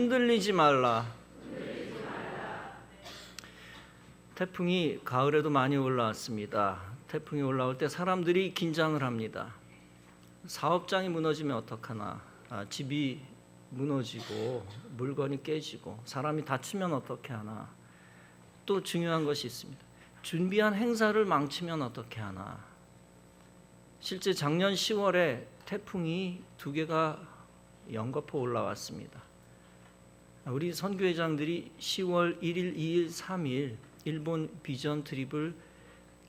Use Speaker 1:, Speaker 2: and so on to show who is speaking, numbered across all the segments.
Speaker 1: 흔들리지 말라. 태풍이 가을에도 많이 올라왔습니다. 태풍이 올라올 때 사람들이 긴장을 합니다. 사업장이 무너지면 어떡하나, 집이 무너지고 물건이 깨지고 사람이 다치면 어떻게 하나, 또 중요한 것이 있습니다. 준비한 행사를 망치면 어떻게 하나. 실제 작년 10월에 태풍이 2개가 연거푸 올라왔습니다. 우리 선교회장들이 10월 1일, 2일, 3일 일본 비전 트립을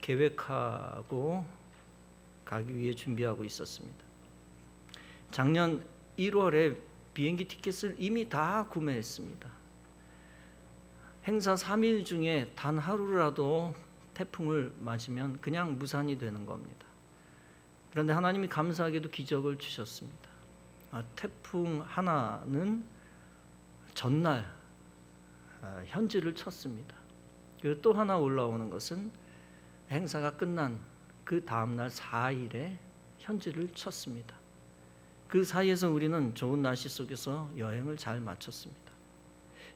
Speaker 1: 계획하고 가기 위해 준비하고 있었습니다. 작년 1월에 비행기 티켓을 이미 다 구매했습니다. 행사 3일 중에 단 하루라도 태풍을 맞으면 그냥 무산이 되는 겁니다. 그런데 하나님이 감사하게도 기적을 주셨습니다. 태풍 하나는 전날 현지를 쳤습니다. 그리고 또 하나 올라오는 것은 행사가 끝난 그 다음날 4일에 현지를 쳤습니다. 그 사이에서 우리는 좋은 날씨 속에서 여행을 잘 마쳤습니다.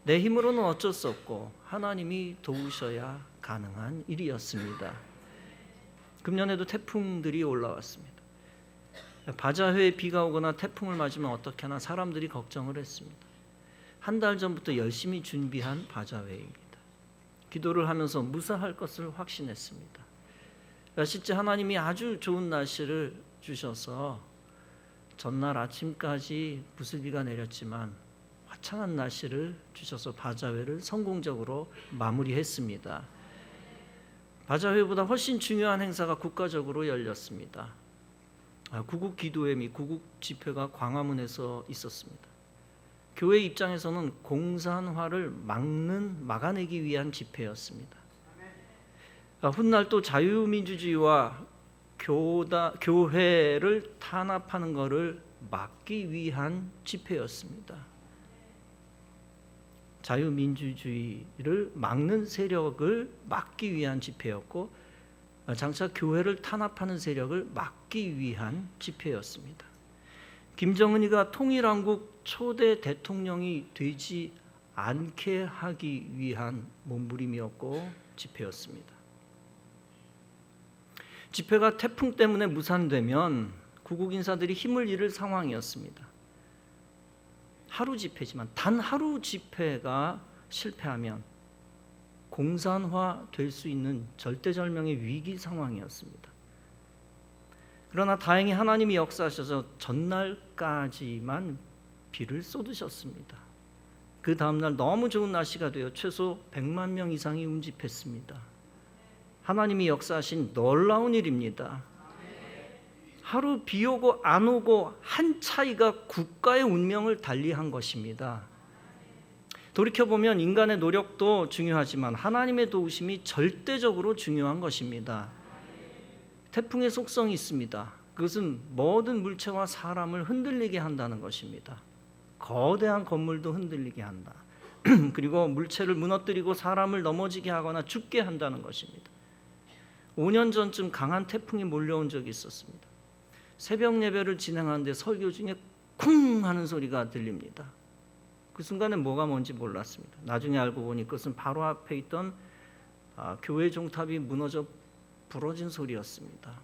Speaker 1: 내 힘으로는 어쩔 수 없고 하나님이 도우셔야 가능한 일이었습니다. 금년에도 태풍들이 올라왔습니다. 바자회에 비가 오거나 태풍을 맞으면 어떻게 하나 사람들이 걱정을 했습니다. 한 달 전부터 열심히 준비한 바자회입니다. 기도를 하면서 무사할 것을 확신했습니다. 실제 하나님이 아주 좋은 날씨를 주셔서 전날 아침까지 부슬비가 내렸지만 화창한 날씨를 주셔서 바자회를 성공적으로 마무리했습니다. 바자회보다 훨씬 중요한 행사가 국가적으로 열렸습니다. 구국 기도회 및 구국 집회가 광화문에서 있었습니다. 교회 입장에서는 공산화를 막아내기 위한 집회였습니다. 훗날 또 자유민주주의와 교회를 탄압하는 것을 막기 위한 집회였습니다. 자유민주주의를 막는 세력을 막기 위한 집회였고, 장차 교회를 탄압하는 세력을 막기 위한 집회였습니다. 김정은이가 통일한국 초대 대통령이 되지 않게 하기 위한 몸부림이었고 집회였습니다. 집회가 태풍 때문에 무산되면 구국 인사들이 힘을 잃을 상황이었습니다. 하루 집회지만 단 하루 집회가 실패하면 공산화 될 수 있는 절대절명의 위기 상황이었습니다. 그러나 다행히 하나님이 역사하셔서 전날까지만 비를 쏟으셨습니다. 그 다음날 너무 좋은 날씨가 되어 최소 100만 명 이상이 운집했습니다. 하나님이 역사하신 놀라운 일입니다. 하루 비 오고 안 오고 한 차이가 국가의 운명을 달리한 것입니다. 돌이켜보면 인간의 노력도 중요하지만 하나님의 도우심이 절대적으로 중요한 것입니다. 태풍의 속성이 있습니다. 그것은 모든 물체와 사람을 흔들리게 한다는 것입니다. 거대한 건물도 흔들리게 한다. 그리고 물체를 무너뜨리고 사람을 넘어지게 하거나 죽게 한다는 것입니다. 5년 전쯤 강한 태풍이 몰려온 적이 있었습니다. 새벽 예배를 진행하는데 설교 중에 쿵 하는 소리가 들립니다. 그 순간에 뭐가 뭔지 몰랐습니다. 나중에 알고 보니 그것은 바로 앞에 있던 교회 종탑이 무너져 부러진 소리였습니다.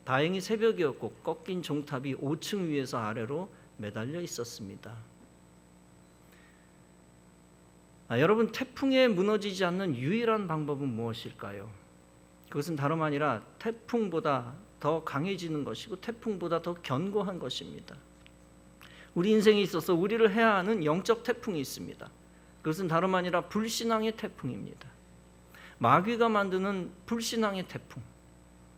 Speaker 1: 다행히 새벽이었고 꺾인 종탑이 5층 위에서 아래로 매달려 있었습니다. 여러분, 태풍에 무너지지 않는 유일한 방법은 무엇일까요? 그것은 다름 아니라 태풍보다 더 강해지는 것이고 태풍보다 더 견고한 것입니다. 우리 인생에 있어서 우리를 해야 하는 영적 태풍이 있습니다. 그것은 다름 아니라 불신앙의 태풍입니다. 마귀가 만드는 불신앙의 태풍,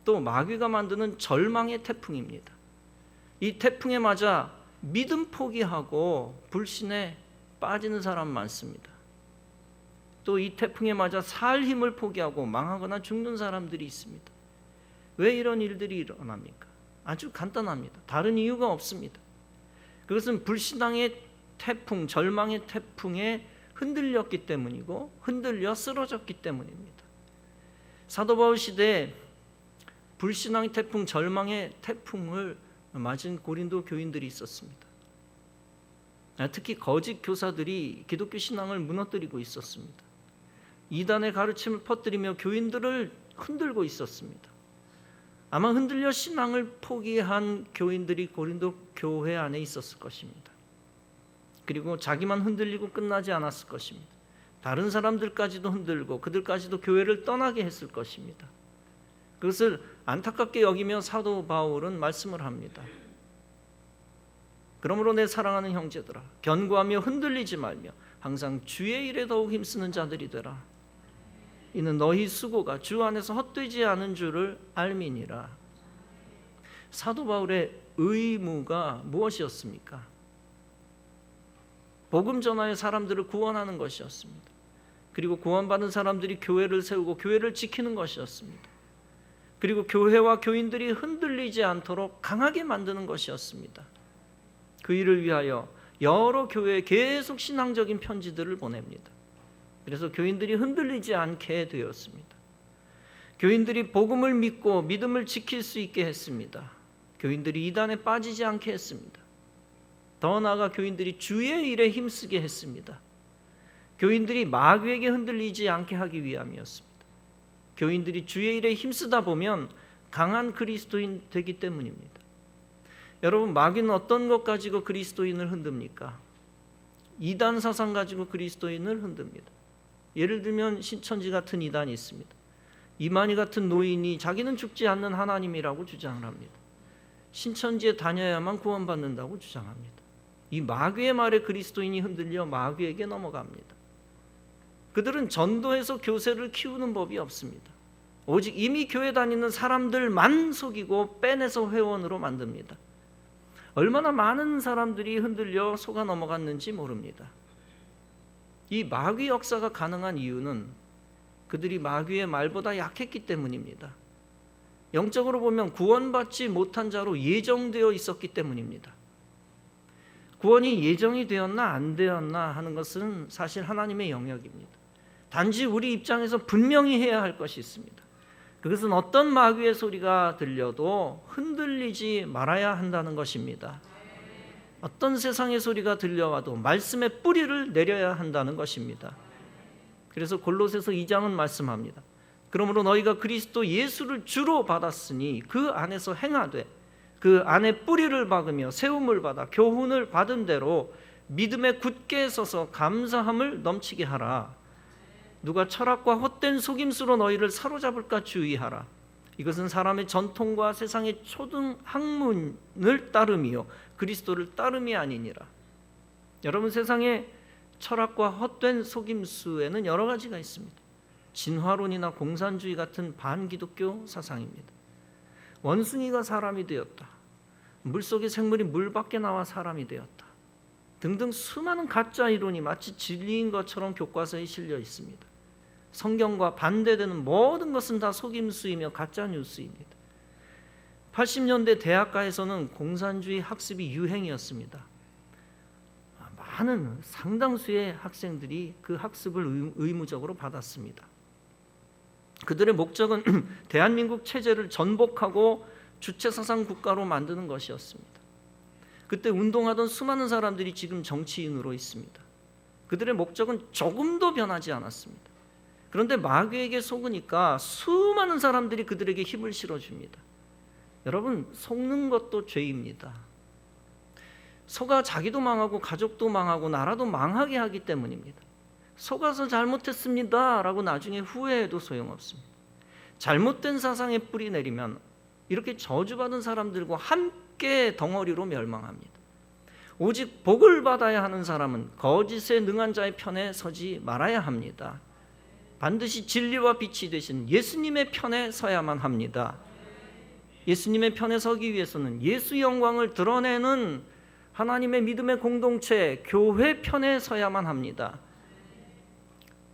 Speaker 1: 또 마귀가 만드는 절망의 태풍입니다. 이 태풍에 맞아 믿음 포기하고 불신에 빠지는 사람 많습니다. 또 이 태풍에 맞아 살 힘을 포기하고 망하거나 죽는 사람들이 있습니다. 왜 이런 일들이 일어납니까? 아주 간단합니다. 다른 이유가 없습니다. 그것은 불신앙의 태풍, 절망의 태풍에 흔들렸기 때문이고 흔들려 쓰러졌기 때문입니다. 사도 바울 시대에 불신앙의 태풍, 절망의 태풍을 맞은 고린도 교인들이 있었습니다. 특히 거짓 교사들이 기독교 신앙을 무너뜨리고 있었습니다. 이단의 가르침을 퍼뜨리며 교인들을 흔들고 있었습니다. 아마 흔들려 신앙을 포기한 교인들이 고린도 교회 안에 있었을 것입니다. 그리고 자기만 흔들리고 끝나지 않았을 것입니다. 다른 사람들까지도 흔들고 그들까지도 교회를 떠나게 했을 것입니다. 그것을 안타깝게 여기며 사도 바울은 말씀을 합니다. 그러므로 내 사랑하는 형제들아, 견고하며 흔들리지 말며 항상 주의 일에 더욱 힘쓰는 자들이 되라. 이는 너희 수고가 주 안에서 헛되지 않은 줄을 알미니라. 사도 바울의 의무가 무엇이었습니까? 복음 전하여 사람들을 구원하는 것이었습니다. 그리고 구원받은 사람들이 교회를 세우고 교회를 지키는 것이었습니다. 그리고 교회와 교인들이 흔들리지 않도록 강하게 만드는 것이었습니다. 그 일을 위하여 여러 교회에 계속 신앙적인 편지들을 보냅니다. 그래서 교인들이 흔들리지 않게 되었습니다. 교인들이 복음을 믿고 믿음을 지킬 수 있게 했습니다. 교인들이 이단에 빠지지 않게 했습니다. 더 나아가 교인들이 주의 일에 힘쓰게 했습니다. 교인들이 마귀에게 흔들리지 않게 하기 위함이었습니다. 교인들이 주의 일에 힘쓰다 보면 강한 그리스도인 되기 때문입니다. 여러분, 마귀는 어떤 것 가지고 그리스도인을 흔듭니까? 이단 사상 가지고 그리스도인을 흔듭니다. 예를 들면 신천지 같은 이단이 있습니다. 이만희 같은 노인이 자기는 죽지 않는 하나님이라고 주장을 합니다. 신천지에 다녀야만 구원받는다고 주장합니다. 이 마귀의 말에 그리스도인이 흔들려 마귀에게 넘어갑니다. 그들은 전도해서 교세를 키우는 법이 없습니다. 오직 이미 교회 다니는 사람들만 속이고 빼내서 회원으로 만듭니다. 얼마나 많은 사람들이 흔들려 속아 넘어갔는지 모릅니다. 이 마귀 역사가 가능한 이유는 그들이 마귀의 말보다 약했기 때문입니다. 영적으로 보면 구원받지 못한 자로 예정되어 있었기 때문입니다. 구원이 예정이 되었나 안 되었나 하는 것은 사실 하나님의 영역입니다. 단지 우리 입장에서 분명히 해야 할 것이 있습니다. 그것은 어떤 마귀의 소리가 들려도 흔들리지 말아야 한다는 것입니다. 어떤 세상의 소리가 들려와도 말씀의 뿌리를 내려야 한다는 것입니다. 그래서 골로새서 2장은 말씀합니다. 그러므로 너희가 그리스도 예수를 주로 받았으니 그 안에서 행하되 그 안에 뿌리를 박으며 세움을 받아 교훈을 받은 대로 믿음에 굳게 서서 감사함을 넘치게 하라. 누가 철학과 헛된 속임수로 너희를 사로잡을까 주의하라. 이것은 사람의 전통과 세상의 초등 학문을 따름이요 그리스도를 따름이 아니니라. 여러분, 세상의 철학과 헛된 속임수에는 여러 가지가 있습니다. 진화론이나 공산주의 같은 반기독교 사상입니다. 원숭이가 사람이 되었다, 물속의 생물이 물 밖에 나와 사람이 되었다 등등 수많은 가짜 이론이 마치 진리인 것처럼 교과서에 실려 있습니다. 성경과 반대되는 모든 것은 다 속임수이며 가짜 뉴스입니다. 80년대 대학가에서는 공산주의 학습이 유행이었습니다. 많은 상당수의 학생들이 그 학습을 의무적으로 받았습니다. 그들의 목적은 대한민국 체제를 전복하고 주체사상 국가로 만드는 것이었습니다. 그때 운동하던 수많은 사람들이 지금 정치인으로 있습니다. 그들의 목적은 조금도 변하지 않았습니다. 그런데 마귀에게 속으니까 수많은 사람들이 그들에게 힘을 실어줍니다. 여러분, 속는 것도 죄입니다. 속아 자기도 망하고 가족도 망하고 나라도 망하게 하기 때문입니다. 속아서 잘못했습니다 라고 나중에 후회해도 소용없습니다. 잘못된 사상에 뿌리 내리면 이렇게 저주받은 사람들과 함께 덩어리로 멸망합니다. 오직 복을 받아야 하는 사람은 거짓에 능한 자의 편에 서지 말아야 합니다. 반드시 진리와 빛이 되신 예수님의 편에 서야만 합니다. 예수님의 편에 서기 위해서는 예수 영광을 드러내는 하나님의 믿음의 공동체, 교회 편에 서야만 합니다.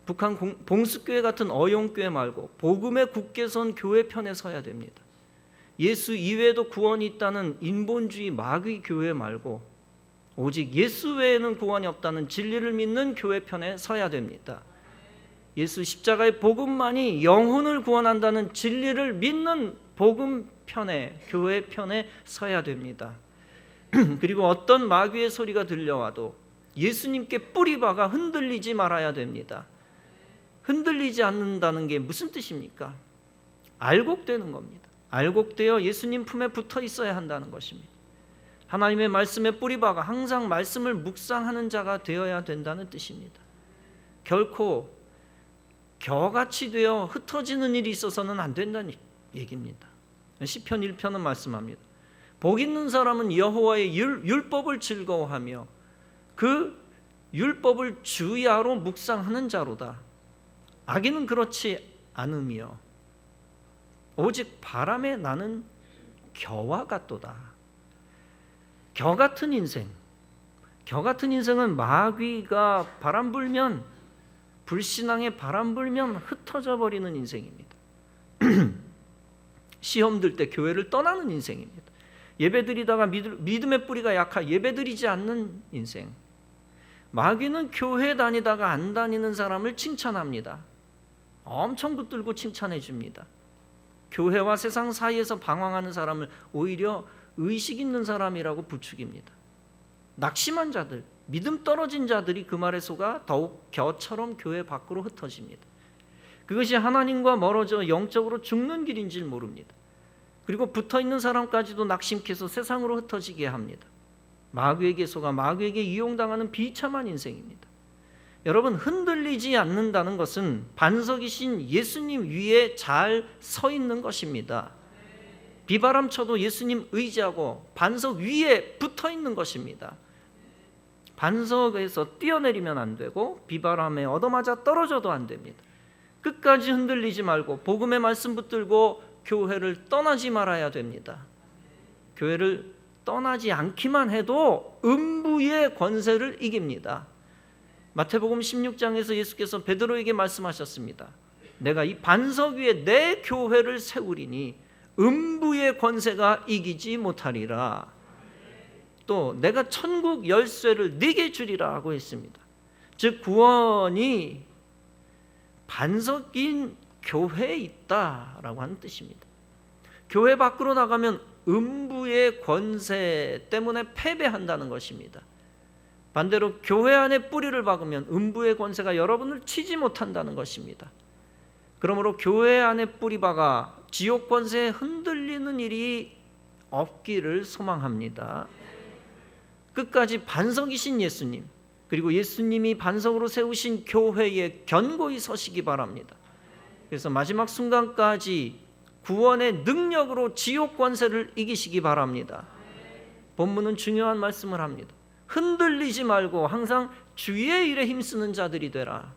Speaker 1: 북한 봉수교회 같은 어용교회 말고 복음에 굳게 선 교회 편에 서야 됩니다. 예수 이외에도 구원이 있다는 인본주의 마귀 교회 말고 오직 예수 외에는 구원이 없다는 진리를 믿는 교회 편에 서야 됩니다. 예수 십자가의 복음만이 영혼을 구원한다는 진리를 믿는 복음 편에, 교회 편에 서야 됩니다. 그리고 어떤 마귀의 소리가 들려와도 예수님께 뿌리박아 흔들리지 말아야 됩니다. 흔들리지 않는다는 게 무슨 뜻입니까? 알곡되는 겁니다. 알곡되어 예수님 품에 붙어 있어야 한다는 것입니다. 하나님의 말씀에 뿌리박아 항상 말씀을 묵상하는 자가 되어야 된다는 뜻입니다. 결코 겨같이 되어 흩어지는 일이 있어서는 안 된다는 얘기입니다. 시편 1편은 말씀합니다. 복 있는 사람은 여호와의 율법을 즐거워하며 그 율법을 주야로 묵상하는 자로다. 악인은 그렇지 않으며 오직 바람에 나는 겨와 같도다. 겨 같은 인생, 겨 같은 인생은 마귀가 바람 불면, 불신앙에 바람 불면 흩어져 버리는 인생입니다. 시험 들 때 교회를 떠나는 인생입니다. 예배드리다가 믿음의 뿌리가 약하 예배드리지 않는 인생. 마귀는 교회 다니다가 안 다니는 사람을 칭찬합니다. 엄청 붙들고 칭찬해 줍니다. 교회와 세상 사이에서 방황하는 사람을 오히려 의식 있는 사람이라고 부추깁니다. 낙심한 자들, 믿음 떨어진 자들이 그 말에 속아 더욱 겨처럼 교회 밖으로 흩어집니다. 그것이 하나님과 멀어져 영적으로 죽는 길인 줄 모릅니다. 그리고 붙어있는 사람까지도 낙심케 해서 세상으로 흩어지게 합니다. 마귀에게 속아 마귀에게 이용당하는 비참한 인생입니다. 여러분, 흔들리지 않는다는 것은 반석이신 예수님 위에 잘 서 있는 것입니다. 비바람 쳐도 예수님 의지하고 반석 위에 붙어 있는 것입니다. 반석에서 뛰어내리면 안 되고 비바람에 얻어맞아 떨어져도 안 됩니다. 끝까지 흔들리지 말고 복음의 말씀 붙들고 교회를 떠나지 말아야 됩니다. 교회를 떠나지 않기만 해도 음부의 권세를 이깁니다. 마태복음 16장에서 예수께서 베드로에게 말씀하셨습니다. 내가 이 반석 위에 내 교회를 세우리니 음부의 권세가 이기지 못하리라. 또 내가 천국 열쇠를 네게 주리라 하고 했습니다. 즉 구원이 반석인 교회에 있다라고 하는 뜻입니다. 교회 밖으로 나가면 음부의 권세 때문에 패배한다는 것입니다. 반대로 교회 안에 뿌리를 박으면 음부의 권세가 여러분을 치지 못한다는 것입니다. 그러므로 교회 안에 뿌리 박아 지옥 권세에 흔들리는 일이 없기를 소망합니다. 끝까지 반석이신 예수님, 그리고 예수님이 반석으로 세우신 교회에 견고히 서시기 바랍니다. 그래서 마지막 순간까지 구원의 능력으로 지옥 권세를 이기시기 바랍니다. 본문은 중요한 말씀을 합니다. 흔들리지 말고 항상 주의 일에 힘쓰는 자들이 되라.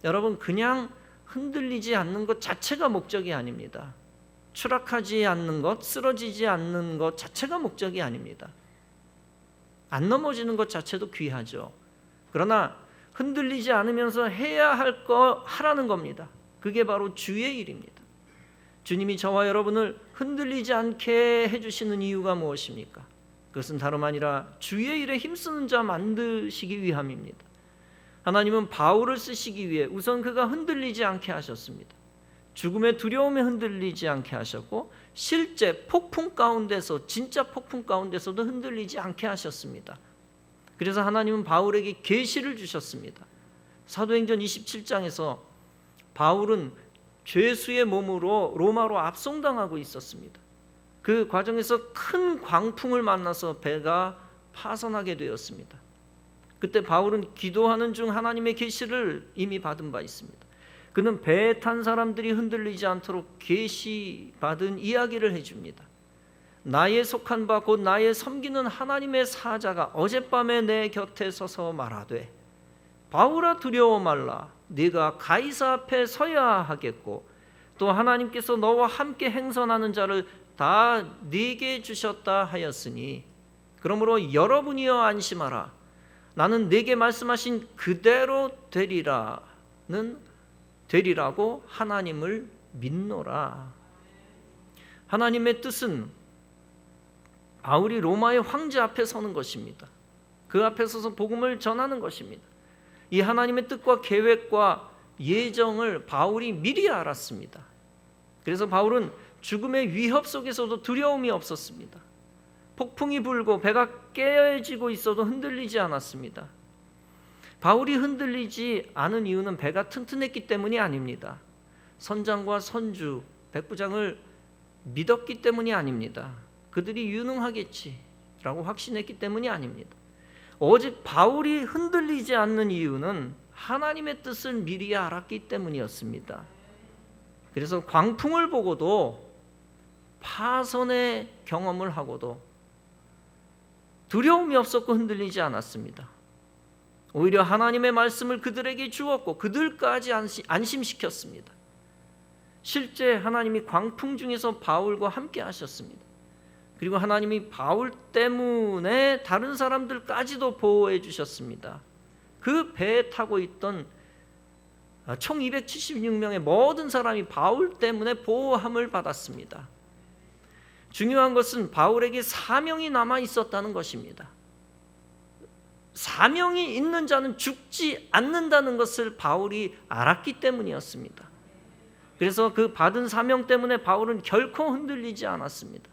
Speaker 1: 여러분, 그냥 흔들리지 않는 것 자체가 목적이 아닙니다. 추락하지 않는 것, 쓰러지지 않는 것 자체가 목적이 아닙니다. 안 넘어지는 것 자체도 귀하죠. 그러나 흔들리지 않으면서 해야 할 거 하라는 겁니다. 그게 바로 주의 일입니다. 주님이 저와 여러분을 흔들리지 않게 해주시는 이유가 무엇입니까? 그것은 다름 아니라 주의 일에 힘쓰는 자 만드시기 위함입니다. 하나님은 바울을 쓰시기 위해 우선 그가 흔들리지 않게 하셨습니다. 죽음의 두려움에 흔들리지 않게 하셨고 실제 폭풍 가운데서, 진짜 폭풍 가운데서도 흔들리지 않게 하셨습니다. 그래서 하나님은 바울에게 계시를 주셨습니다. 사도행전 27장에서 바울은 죄수의 몸으로 로마로 압송당하고 있었습니다. 그 과정에서 큰 광풍을 만나서 배가 파선하게 되었습니다. 그때 바울은 기도하는 중 하나님의 계시를 이미 받은 바 있습니다. 그는 배에 탄 사람들이 흔들리지 않도록 계시 받은 이야기를 해줍니다. 나의 속한 바 곧 나의 섬기는 하나님의 사자가 어젯밤에 내 곁에 서서 말하되 바울아 두려워 말라. 네가 가이사 앞에 서야 하겠고 또 하나님께서 너와 함께 행선하는 자를 다 네게 주셨다 하였으니 그러므로 여러분이여 안심하라. 나는 네게 말씀하신 그대로 되리라고 하나님을 믿노라. 하나님의 뜻은 바울이 로마의 황제 앞에 서는 것입니다. 그 앞에 서서 복음을 전하는 것입니다. 이 하나님의 뜻과 계획과 예정을 바울이 미리 알았습니다. 그래서 바울은 죽음의 위협 속에서도 두려움이 없었습니다. 폭풍이 불고 배가 깨어지고 있어도 흔들리지 않았습니다. 바울이 흔들리지 않은 이유는 배가 튼튼했기 때문이 아닙니다. 선장과 선주, 백부장을 믿었기 때문이 아닙니다. 그들이 유능하겠지라고 확신했기 때문이 아닙니다. 오직 바울이 흔들리지 않는 이유는 하나님의 뜻을 미리 알았기 때문이었습니다. 그래서 광풍을 보고도, 파선의 경험을 하고도 두려움이 없었고 흔들리지 않았습니다. 오히려 하나님의 말씀을 그들에게 주었고 그들까지 안심시켰습니다. 실제 하나님이 광풍 중에서 바울과 함께 하셨습니다. 그리고 하나님이 바울 때문에 다른 사람들까지도 보호해 주셨습니다. 그 배에 타고 있던 총 276명의 모든 사람이 바울 때문에 보호함을 받았습니다. 중요한 것은 바울에게 사명이 남아 있었다는 것입니다. 사명이 있는 자는 죽지 않는다는 것을 바울이 알았기 때문이었습니다. 그래서 그 받은 사명 때문에 바울은 결코 흔들리지 않았습니다.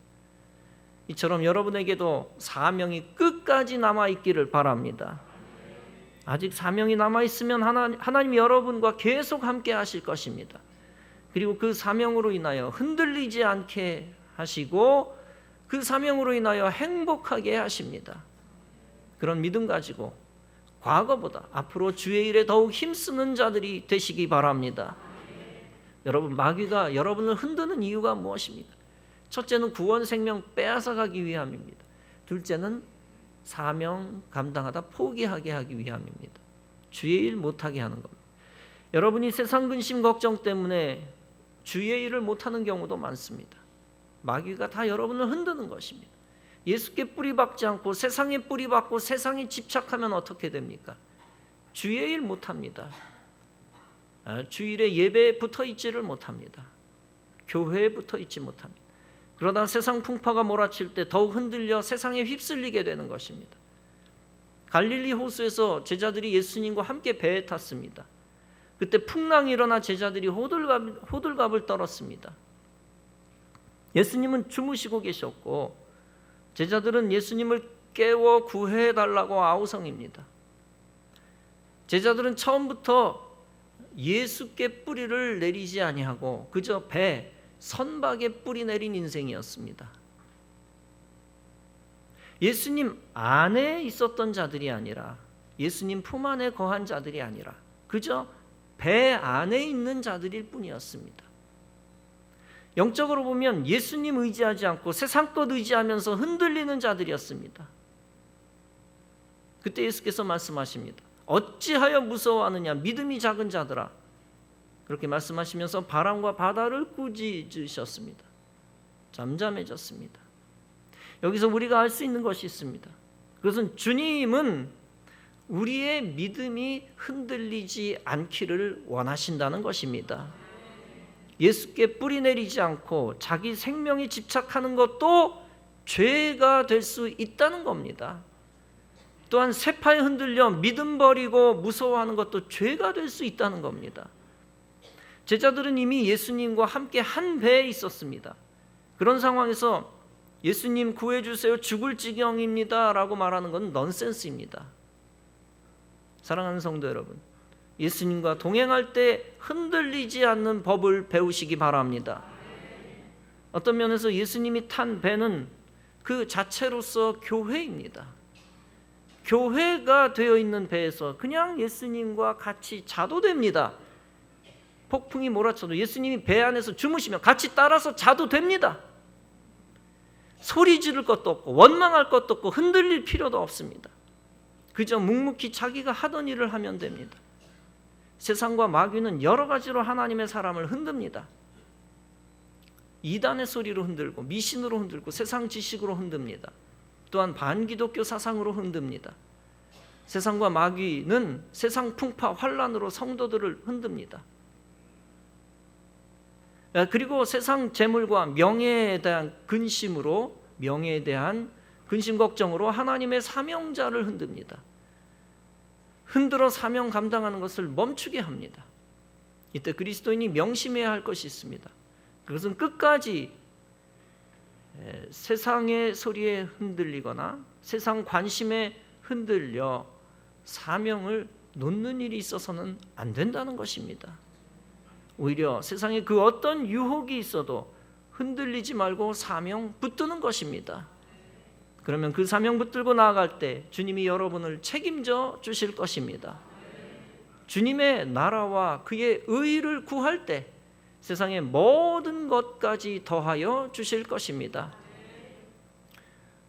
Speaker 1: 이처럼 여러분에게도 사명이 끝까지 남아있기를 바랍니다. 아직 사명이 남아있으면 하나님이 여러분과 계속 함께 하실 것입니다. 그리고 그 사명으로 인하여 흔들리지 않게 하시고 그 사명으로 인하여 행복하게 하십니다. 그런 믿음 가지고 과거보다 앞으로 주의 일에 더욱 힘쓰는 자들이 되시기 바랍니다. 여러분, 마귀가 여러분을 흔드는 이유가 무엇입니까? 첫째는 구원 생명 빼앗아가기 위함입니다. 둘째는 사명 감당하다 포기하게 하기 위함입니다. 주의 일 못하게 하는 겁니다. 여러분이 세상 근심 걱정 때문에 주의 일을 못하는 경우도 많습니다. 마귀가 다 여러분을 흔드는 것입니다. 예수께 뿌리박지 않고 세상에 뿌리박고 세상에 집착하면 어떻게 됩니까? 주의 일 못합니다. 주일에 예배에 붙어있지를 못합니다. 교회에 붙어있지 못합니다. 그러다 세상 풍파가 몰아칠 때 더욱 흔들려 세상에 휩쓸리게 되는 것입니다. 갈릴리 호수에서 제자들이 예수님과 함께 배에 탔습니다. 그때 풍랑이 일어나 제자들이 호들갑을 떨었습니다. 예수님은 주무시고 계셨고 제자들은 예수님을 깨워 구해달라고 아우성입니다. 제자들은 처음부터 예수께 뿌리를 내리지 아니하고 그저 배, 선박에 뿌리 내린 인생이었습니다. 예수님 안에 있었던 자들이 아니라, 예수님 품 안에 거한 자들이 아니라 그저 배 안에 있는 자들일 뿐이었습니다. 영적으로 보면 예수님 의지하지 않고 세상 것 의지하면서 흔들리는 자들이었습니다. 그때 예수께서 말씀하십니다. 어찌하여 무서워하느냐 믿음이 작은 자들아. 그렇게 말씀하시면서 바람과 바다를 꾸짖으셨습니다. 잠잠해졌습니다. 여기서 우리가 알 수 있는 것이 있습니다. 그것은 주님은 우리의 믿음이 흔들리지 않기를 원하신다는 것입니다. 예수께 뿌리 내리지 않고 자기 생명에 집착하는 것도 죄가 될 수 있다는 겁니다. 또한 세파에 흔들려 믿음 버리고 무서워하는 것도 죄가 될 수 있다는 겁니다. 제자들은 이미 예수님과 함께 한 배에 있었습니다. 그런 상황에서 예수님 구해주세요, 죽을 지경입니다 라고 말하는 건 넌센스입니다. 사랑하는 성도 여러분, 예수님과 동행할 때 흔들리지 않는 법을 배우시기 바랍니다. 어떤 면에서 예수님이 탄 배는 그 자체로서 교회입니다. 교회가 되어 있는 배에서 그냥 예수님과 같이 자도 됩니다. 폭풍이 몰아쳐도 예수님이 배 안에서 주무시면 같이 따라서 자도 됩니다. 소리 지를 것도 없고 원망할 것도 없고 흔들릴 필요도 없습니다. 그저 묵묵히 자기가 하던 일을 하면 됩니다. 세상과 마귀는 여러 가지로 하나님의 사람을 흔듭니다. 이단의 소리로 흔들고 미신으로 흔들고 세상 지식으로 흔듭니다. 또한 반기독교 사상으로 흔듭니다. 세상과 마귀는 세상 풍파 환란으로 성도들을 흔듭니다. 그리고 세상 재물과 명예에 대한 근심으로, 명예에 대한 근심 걱정으로 하나님의 사명자를 흔듭니다. 흔들어 사명 감당하는 것을 멈추게 합니다. 이때 그리스도인이 명심해야 할 것이 있습니다. 그것은 끝까지 세상의 소리에 흔들리거나 세상 관심에 흔들려 사명을 놓는 일이 있어서는 안 된다는 것입니다. 오히려 세상에 그 어떤 유혹이 있어도 흔들리지 말고 사명 붙드는 것입니다. 그러면 그 사명 붙들고 나아갈 때 주님이 여러분을 책임져 주실 것입니다. 주님의 나라와 그의 의를 구할 때 세상의 모든 것까지 더하여 주실 것입니다.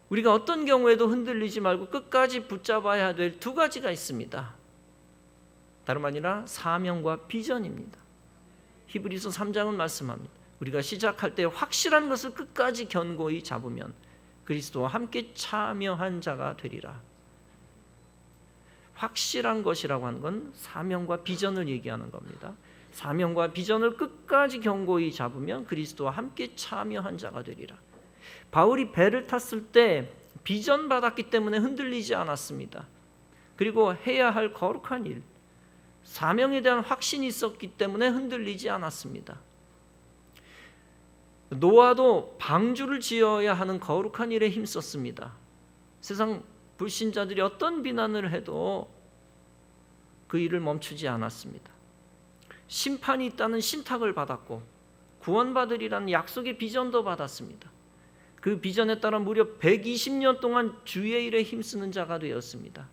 Speaker 1: 우리가 어떤 경우에도 흔들리지 말고 끝까지 붙잡아야 될 두 가지가 있습니다. 다름 아니라 사명과 비전입니다. 히브리서 3장은 말씀합니다. 우리가 시작할 때 확실한 것을 끝까지 견고히 잡으면 그리스도와 함께 참여한 자가 되리라. 확실한 것이라고 하는 건 사명과 비전을 얘기하는 겁니다. 사명과 비전을 끝까지 견고히 잡으면 그리스도와 함께 참여한 자가 되리라. 바울이 배를 탔을 때 비전 받았기 때문에 흔들리지 않았습니다. 그리고 해야 할 거룩한 일, 사명에 대한 확신이 있었기 때문에 흔들리지 않았습니다. 노아도 방주를 지어야 하는 거룩한 일에 힘썼습니다. 세상 불신자들이 어떤 비난을 해도 그 일을 멈추지 않았습니다. 심판이 있다는 신탁을 받았고 구원받으리라는 약속의 비전도 받았습니다. 그 비전에 따라 무려 120년 동안 주의 일에 힘쓰는 자가 되었습니다.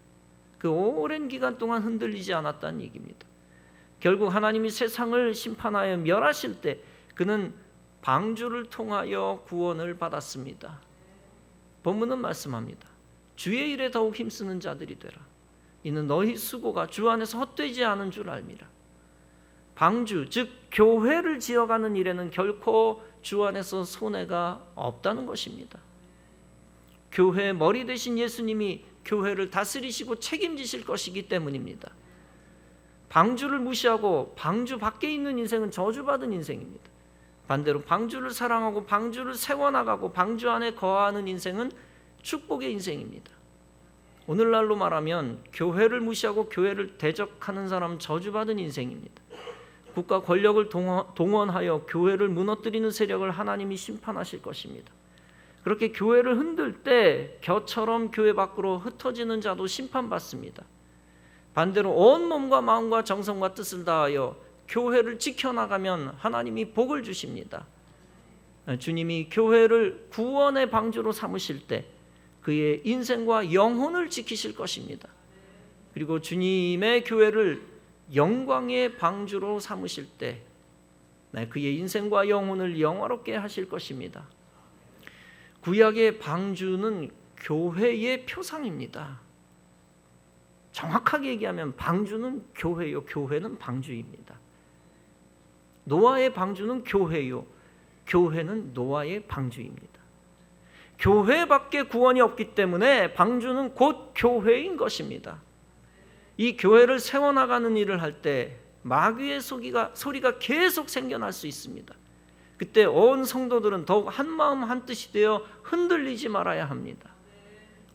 Speaker 1: 그 오랜 기간 동안 흔들리지 않았다는 얘기입니다. 결국 하나님이 세상을 심판하여 멸하실 때 그는 방주를 통하여 구원을 받았습니다. 본문은 말씀합니다. 주의 일에 더욱 힘쓰는 자들이 되라. 이는 너희 수고가 주 안에서 헛되지 않은 줄 알미라. 방주, 즉 교회를 지어가는 일에는 결코 주 안에서 손해가 없다는 것입니다. 교회의 머리 되신 예수님이 교회를 다스리시고 책임지실 것이기 때문입니다. 방주를 무시하고 방주 밖에 있는 인생은 저주받은 인생입니다. 반대로 방주를 사랑하고 방주를 세워나가고 방주 안에 거하는 인생은 축복의 인생입니다. 오늘날로 말하면 교회를 무시하고 교회를 대적하는 사람은 저주받은 인생입니다. 국가 권력을 동원하여 교회를 무너뜨리는 세력을 하나님이 심판하실 것입니다. 그렇게 교회를 흔들 때 겨처럼 교회 밖으로 흩어지는 자도 심판받습니다. 반대로 온 몸과 마음과 정성과 뜻을 다하여 교회를 지켜나가면 하나님이 복을 주십니다. 주님이 교회를 구원의 방주로 삼으실 때 그의 인생과 영혼을 지키실 것입니다. 그리고 주님의 교회를 영광의 방주로 삼으실 때 그의 인생과 영혼을 영화롭게 하실 것입니다. 구약의 방주는 교회의 표상입니다. 정확하게 얘기하면 방주는 교회요, 교회는 방주입니다. 노아의 방주는 교회요, 교회는 노아의 방주입니다. 교회밖에 구원이 없기 때문에 방주는 곧 교회인 것입니다. 이 교회를 세워나가는 일을 할 때 마귀의 소리가 계속 생겨날 수 있습니다. 그때 온 성도들은 더욱 한마음 한뜻이 되어 흔들리지 말아야 합니다.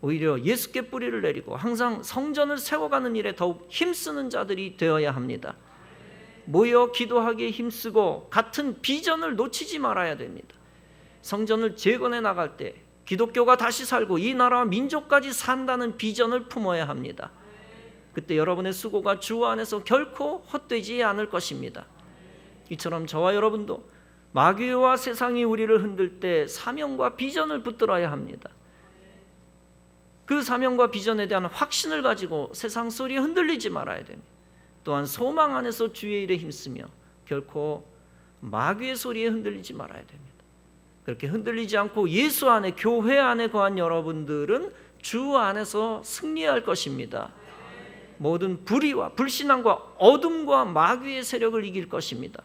Speaker 1: 오히려 예수께 뿌리를 내리고 항상 성전을 세워가는 일에 더욱 힘쓰는 자들이 되어야 합니다. 모여 기도하기에 힘쓰고 같은 비전을 놓치지 말아야 됩니다. 성전을 재건해 나갈 때 기독교가 다시 살고 이 나라와 민족까지 산다는 비전을 품어야 합니다. 그때 여러분의 수고가 주 안에서 결코 헛되지 않을 것입니다. 이처럼 저와 여러분도 마귀와 세상이 우리를 흔들 때 사명과 비전을 붙들어야 합니다. 그 사명과 비전에 대한 확신을 가지고 세상 소리에 흔들리지 말아야 됩니다. 또한 소망 안에서 주의 일에 힘쓰며 결코 마귀의 소리에 흔들리지 말아야 됩니다. 그렇게 흔들리지 않고 예수 안에, 교회 안에 거한 여러분들은 주 안에서 승리할 것입니다. 모든 불의와 불신앙과 어둠과 마귀의 세력을 이길 것입니다.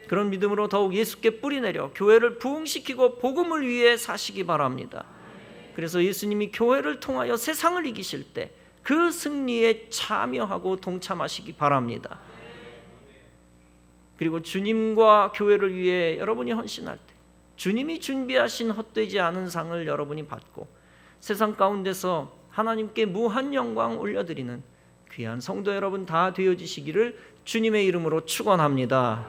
Speaker 1: 그런 믿음으로 더욱 예수께 뿌리내려 교회를 부흥시키고 복음을 위해 사시기 바랍니다. 그래서 예수님이 교회를 통하여 세상을 이기실 때 그 승리에 참여하고 동참하시기 바랍니다. 그리고 주님과 교회를 위해 여러분이 헌신할 때 주님이 준비하신 헛되지 않은 상을 여러분이 받고 세상 가운데서 하나님께 무한 영광 올려드리는 귀한 성도 여러분 다 되어지시기를 주님의 이름으로 축원합니다.